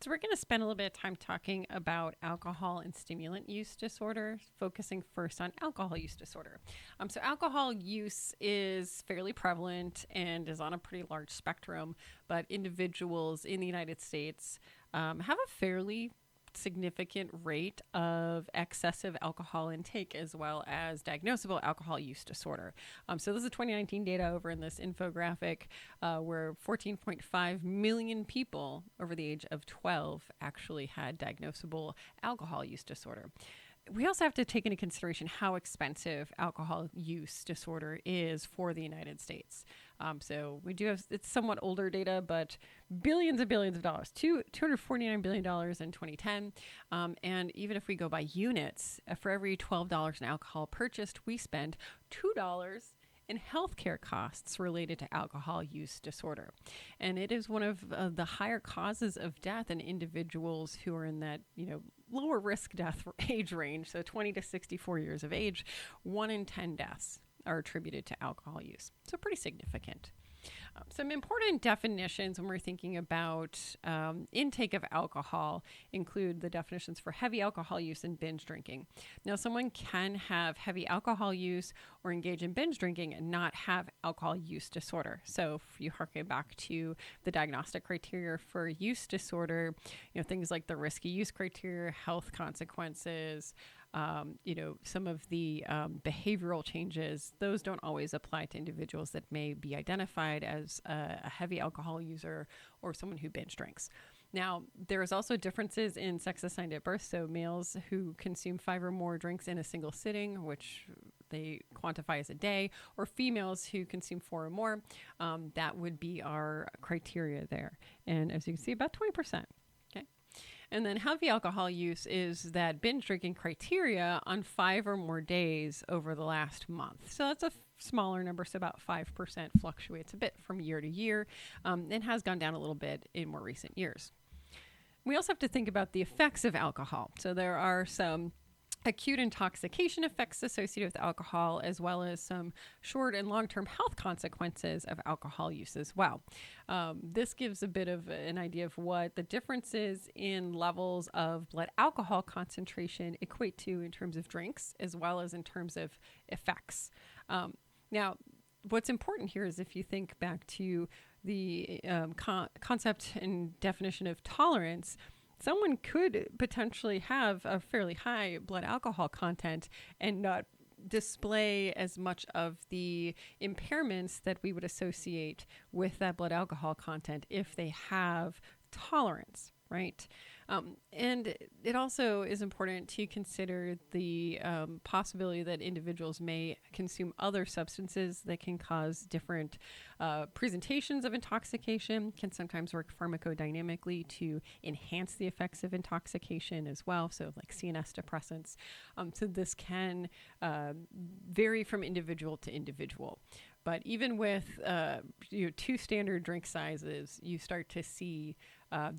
So we're going to spend a little bit of time talking about alcohol and stimulant use disorder, focusing first on alcohol use disorder. So alcohol use is fairly prevalent and is on a pretty large spectrum, but individuals in the United States have a fairly significant rate of excessive alcohol intake as well as diagnosable alcohol use disorder. So this is 2019 data over in this infographic where 14.5 million people over the age of 12 actually had diagnosable alcohol use disorder. We also have to take into consideration how expensive alcohol use disorder is for the United States. So we do have, it's somewhat older data, but billions and billions of dollars, $249 billion in 2010. And even if we go by units, for every $12 in alcohol purchased, we spend $2 in healthcare costs related to alcohol use disorder. And it is one of the higher causes of death in individuals who are in that, lower risk death age range. So 20 to 64 years of age, 1 in 10 deaths are attributed to alcohol use. So pretty significant. Some important definitions when we're thinking about intake of alcohol include the definitions for heavy alcohol use and binge drinking. Now, someone can have heavy alcohol use or engage in binge drinking and not have alcohol use disorder. So if you harken back to the diagnostic criteria for use disorder, things like the risky use criteria, health consequences, some of the behavioral changes, those don't always apply to individuals that may be identified as a heavy alcohol user or someone who binge drinks. Now, there is also differences in sex assigned at birth. So males who consume 5 or more drinks in a single sitting, which they quantify as a day, or females who consume 4 or more, that would be our criteria there. And as you can see, about 20%. And then heavy alcohol use is that binge drinking criteria on 5 or more days over the last month. So that's a smaller number, so about 5%, fluctuates a bit from year to year, and has gone down a little bit in more recent years. We also have to think about the effects of alcohol. So there are some acute intoxication effects associated with alcohol, as well as some short and long-term health consequences of alcohol use as well. This gives a bit of an idea of what the differences in levels of blood alcohol concentration equate to in terms of drinks, as well as in terms of effects. Now, what's important here is if you think back to the concept and definition of tolerance, someone could potentially have a fairly high blood alcohol content and not display as much of the impairments that we would associate with that blood alcohol content if they have tolerance, right? And it also is important to consider the possibility that individuals may consume other substances that can cause different presentations of intoxication, can sometimes work pharmacodynamically to enhance the effects of intoxication as well, so like CNS depressants. So this can vary from individual to individual. But even with 2 standard drink sizes, you start to see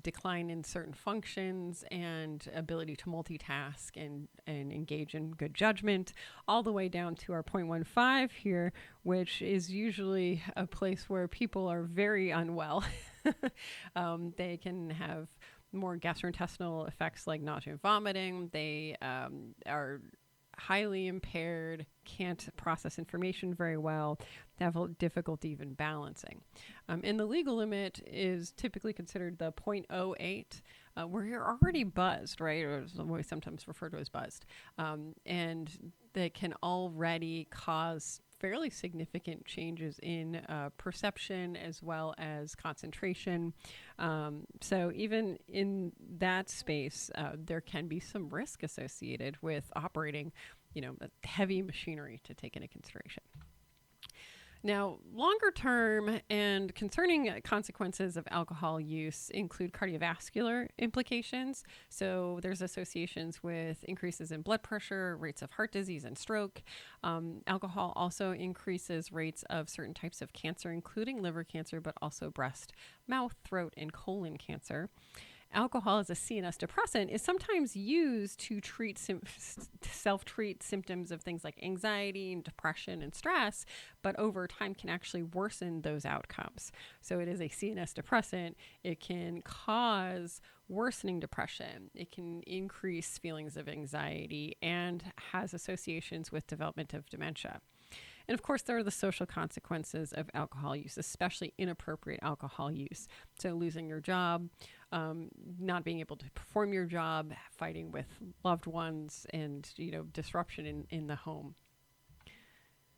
decline in certain functions and ability to multitask and engage in good judgment, all the way down to our 0.15 here, which is usually a place where people are very unwell. They can have more gastrointestinal effects like nausea and vomiting. They are highly impaired, can't process information very well, have difficulty even balancing. And the legal limit is typically considered the 0.08, where you're already buzzed, right? Or what we sometimes refer to as buzzed. And that can already cause fairly significant changes in perception as well as concentration. So even in that space, there can be some risk associated with operating, heavy machinery to take into consideration. Now, longer term and concerning consequences of alcohol use include cardiovascular implications. So there's associations with increases in blood pressure, rates of heart disease and stroke. Alcohol also increases rates of certain types of cancer, including liver cancer, but also breast, mouth, throat, and colon cancer. alcohol as a CNS depressant is sometimes used to treat self-treat symptoms of things like anxiety and depression and stress, but over time can actually worsen those outcomes. So it is a CNS depressant. It can cause worsening depression. It can increase feelings of anxiety and has associations with development of dementia. And of course, there are the social consequences of alcohol use, especially inappropriate alcohol use. So losing your job, not being able to perform your job, fighting with loved ones, and disruption in the home.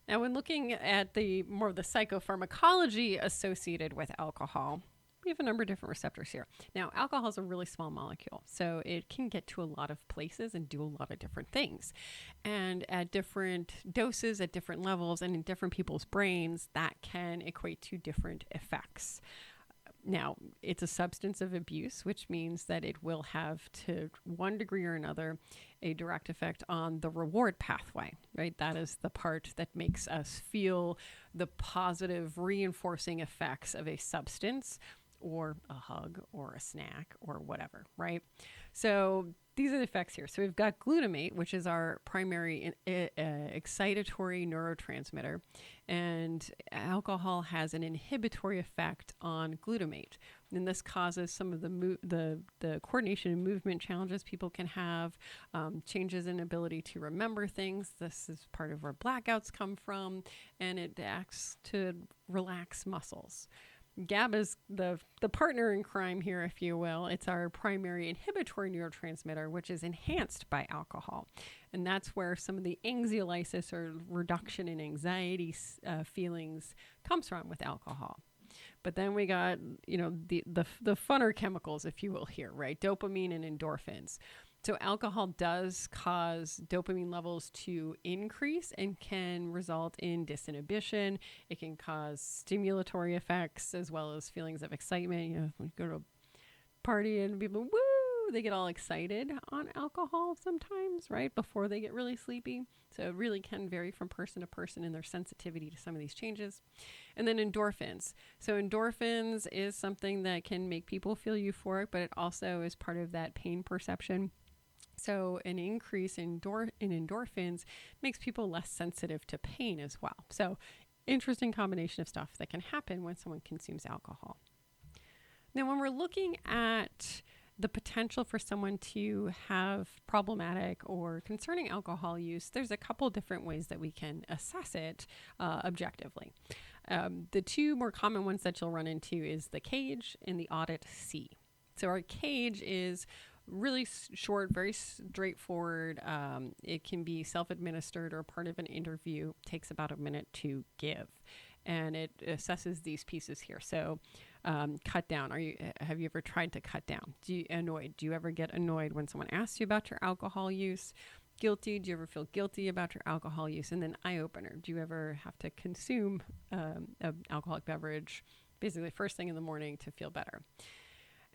Now, when looking at the more of the psychopharmacology associated with alcohol, we have a number of different receptors here. Now, alcohol is a really small molecule, so it can get to a lot of places and do a lot of different things. And at different doses, at different levels, and in different people's brains, that can equate to different effects. Now, it's a substance of abuse, which means that it will have, to one degree or another, a direct effect on the reward pathway, right? That is the part that makes us feel the positive reinforcing effects of a substance or a hug or a snack or whatever, right? So these are the effects here. So we've got glutamate, which is our primary excitatory neurotransmitter, and alcohol has an inhibitory effect on glutamate. And this causes some of the coordination and movement challenges people can have, changes in ability to remember things. This is part of where blackouts come from, and it acts to relax muscles. GABA is the partner in crime here, if you will. It's our primary inhibitory neurotransmitter, which is enhanced by alcohol. And that's where some of the anxiolysis or reduction in anxiety feelings comes from with alcohol. But then we got, the funner chemicals, if you will, here, right? Dopamine and endorphins. So alcohol does cause dopamine levels to increase and can result in disinhibition. It can cause stimulatory effects as well as feelings of excitement. When you go to a party and people, woo, they get all excited on alcohol sometimes, right? Before they get really sleepy. So it really can vary from person to person in their sensitivity to some of these changes. And then endorphins. So endorphins is something that can make people feel euphoric, but it also is part of that pain perception. So an increase in endorphins makes people less sensitive to pain as well. So interesting combination of stuff that can happen when someone consumes alcohol. Now, when we're looking at the potential for someone to have problematic or concerning alcohol use, there's a couple different ways that we can assess it objectively. The two more common ones that you'll run into is the CAGE and the AUDIT-C. So our CAGE is really short, very straightforward. It can be self-administered or part of an interview. It takes about a minute to give. And it assesses these pieces here. So cut down. Have you ever tried to cut down? Do you ever get annoyed when someone asks you about your alcohol use? Guilty. Do you ever feel guilty about your alcohol use? And then eye opener. Do you ever have to consume an alcoholic beverage basically first thing in the morning to feel better?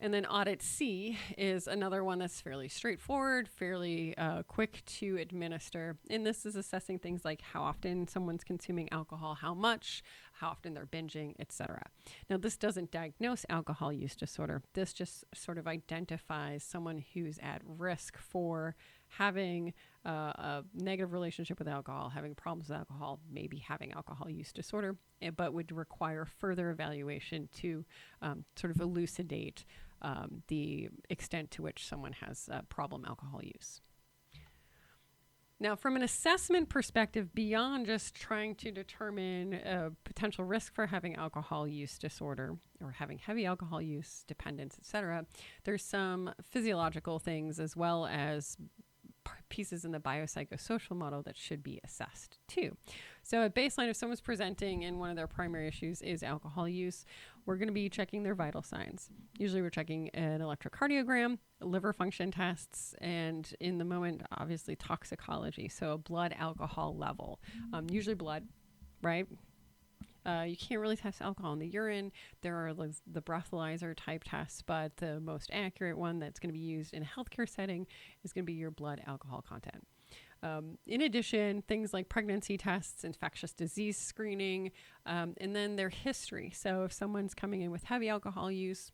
And then AUDIT-C is another one that's fairly straightforward, fairly quick to administer. And this is assessing things like how often someone's consuming alcohol, how much, how often they're binging, etc. Now, this doesn't diagnose alcohol use disorder. This just sort of identifies someone who's at risk for having a negative relationship with alcohol, having problems with alcohol, maybe having alcohol use disorder, but would require further evaluation to sort of elucidate the extent to which someone has problem alcohol use. Now, from an assessment perspective, beyond just trying to determine a potential risk for having alcohol use disorder or having heavy alcohol use, dependence, etc., there's some physiological things as well as pieces in the biopsychosocial model that should be assessed too. So at baseline, if someone's presenting and one of their primary issues is alcohol use, we're going to be checking their vital signs. Usually we're checking an electrocardiogram, liver function tests, and in the moment, obviously toxicology. So a blood alcohol level, usually blood, right? You can't really test alcohol in the urine. There are the breathalyzer type tests, but the most accurate one that's going to be used in a healthcare setting is going to be your blood alcohol content. In addition, things like pregnancy tests, infectious disease screening, and then their history. So if someone's coming in with heavy alcohol use,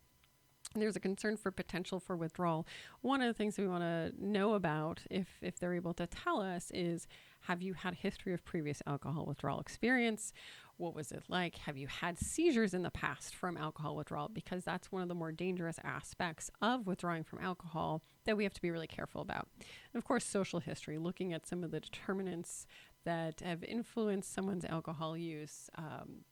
there's a concern for potential for withdrawal, one of the things we want to know about, if they're able to tell us, is have you had a history of previous alcohol withdrawal experience? What was it like? Have you had seizures in the past from alcohol withdrawal? Because that's one of the more dangerous aspects of withdrawing from alcohol that we have to be really careful about. And of course, social history, looking at some of the determinants that have influenced someone's alcohol use,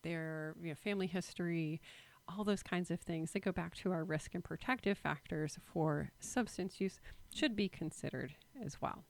their family history, all those kinds of things that go back to our risk and protective factors for substance use should be considered as well.